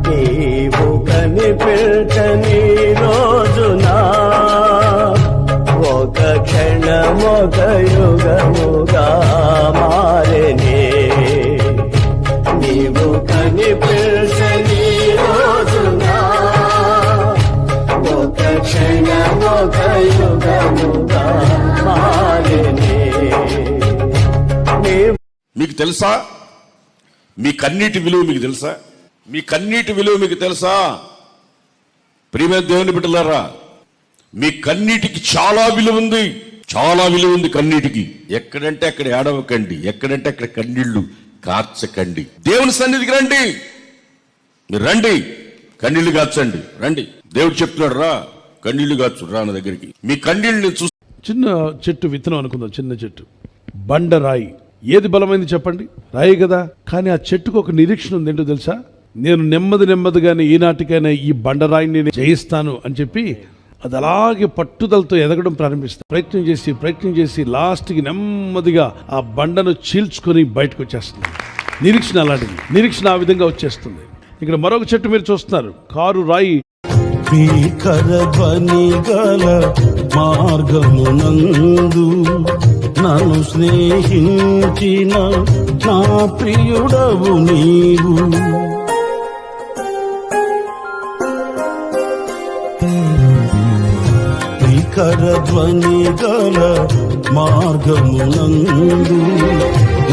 నీవు కనిపెట్టని రోజున ఒక క్షణమొక యుగముగా మారెనే. నీవు కనిపెట్టని రోజున ఒక క్షణమొక యుగముగా మారెనే. మీకు తెలుసా మీ కన్నీటి విలువ? మీకు తెలుసా మీ కన్నీటి విలువ? మీకు తెలుసా? ప్రియమైన దేవుని బిడ్డలారా, మీ కన్నీటికి చాలా విలువ ఉంది, చాలా విలువ ఉంది కన్నీటికి. ఎక్కడంటే అక్కడ ఏడవకండి, ఎక్కడంటే అక్కడ కన్నీళ్లు కార్చకండి. దేవుని సన్నిధికి రండి, మీరు రండి, కన్నీళ్లు కార్చండి, రండి. దేవుడు చెప్తున్నాడు, రా కన్నీళ్లు కార్చు, రా నా దగ్గరికి. మీ కన్నీళ్ళు నేను చూసి. చిన్న చెట్టు విత్తనం అనుకుందాం, చిన్న చెట్టు, బండరాయి. ఏది బలమైంది చెప్పండి? రాయి కదా. కానీ ఆ చెట్టుకు ఒక నిరీక్షణ ఉంది. ఏంటో తెలుసా? నేను నెమ్మదిగానే ఈనాటికైనా ఈ బండరాయిని నేను జయిస్తాను అని చెప్పి అది అలాగే పట్టుదలతో ఎదగడం ప్రారంభిస్తాను. ప్రయత్నం చేసి లాస్ట్కి నెమ్మదిగా ఆ బండను చీల్చుకొని బయటకు వచ్చేస్తుంది. నిరీక్షణ అలాంటిది. నిరీక్షణ ఆ విధంగా వచ్చేస్తుంది. ఇక్కడ మరొక చెట్టు మీరు చూస్తున్నారు, కారు రాయి. భీకర ధ్వని గల మార్గమునందు నన్ను స్నేహించిన నా ప్రియుడవు నీవు. భీకర ధ్వని గల మార్గమునందు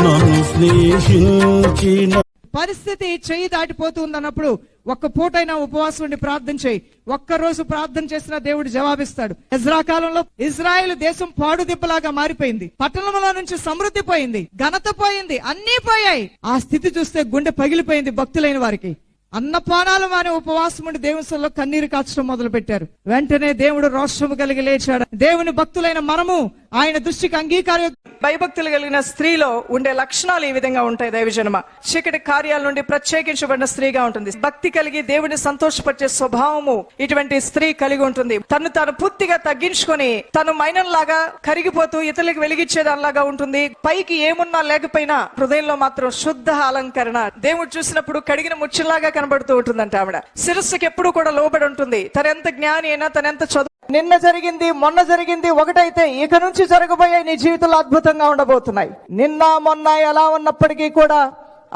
నన్ను స్నేహించిన. పరిస్థితి చెయ్యి దాటిపోతుందన్నప్పుడు ఒక్క పూటైనా ఉపవాసం ఉండి ప్రార్థన చేయి. ఒక్కరోజు ప్రార్థన చేసిన దేవుడు జవాబిస్తాడు. ఎజ్రా కాలంలో ఇజ్రాయెల్ దేశం పాడుదిబ్బలాగా మారిపోయింది. పట్టణంలో నుంచి సమృద్ధి పోయింది, ఘనత పోయింది, అన్నీ పోయాయి. ఆ స్థితి చూస్తే గుండె పగిలిపోయింది భక్తులైన వారికి. అన్నపానాలు మాని ఉపవాసం ఉండి దేవుని సన్నిధిలో కన్నీరు కాచడం మొదలు పెట్టారు. వెంటనే దేవుడు రోషము కలిగి లేచాడు. దేవుని భక్తులైన మనము ఆయన దృష్టికి అంగీకారం. భయభక్తులు కలిగిన స్త్రీలో ఉండే లక్షణాలు ఈ విధంగా ఉంటాయి. దైవజనమ చీకటి కార్యాల నుండి ప్రత్యేకించబడిన స్త్రీగా ఉంటుంది. భక్తి కలిగి దేవుని సంతోషపరిచే స్వభావము ఇటువంటి స్త్రీ కలిగి ఉంటుంది. తను తాను పూర్తిగా తగ్గించుకొని తను మైనంలాగా కరిగిపోతూ ఇతరులకు వెలిగించేదానిలాగా ఉంటుంది. పైకి ఏమున్నా లేకపోయినా హృదయంలో మాత్రం శుద్ధ అలంకరణ. దేవుడు చూసినప్పుడు కడిగిన ముచ్చలాగా కనబడుతూ ఉంటుందంట. ఆవిడ శిరస్సుకి ఎప్పుడు కూడా లోబడి ఉంటుంది. తనెంత జ్ఞాని అయినా, తనెంత చదువు. నిన్న జరిగింది మొన్న జరిగింది ఒకటైతే ఇక నుంచి జరగబోయే నీ జీవితంలో అద్భుతంగా ఉండబోతున్నాయి. నిన్న మొన్న ఎలా ఉన్నప్పటికీ కూడా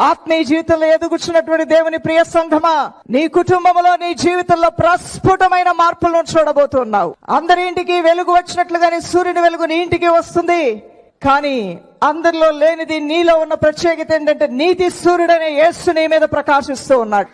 ఆత్మీయ జీవితంలో ఎదుగుచున్నటువంటి దేవుని ప్రియ సంఘమా, నీ కుటుంబంలో నీ జీవితంలో ప్రస్ఫుటమైన మార్పులను చూడబోతున్నావు. అందరి ఇంటికి వెలుగు వచ్చినట్లుగానే సూర్యుని వెలుగు నీ ఇంటికి వస్తుంది. కానీ అందరిలో లేనిది నీలో ఉన్న ప్రత్యేకత ఏంటంటే నీతి సూర్యుడనే యేసు నీ మీద ప్రకాశిస్తూ ఉన్నాడు.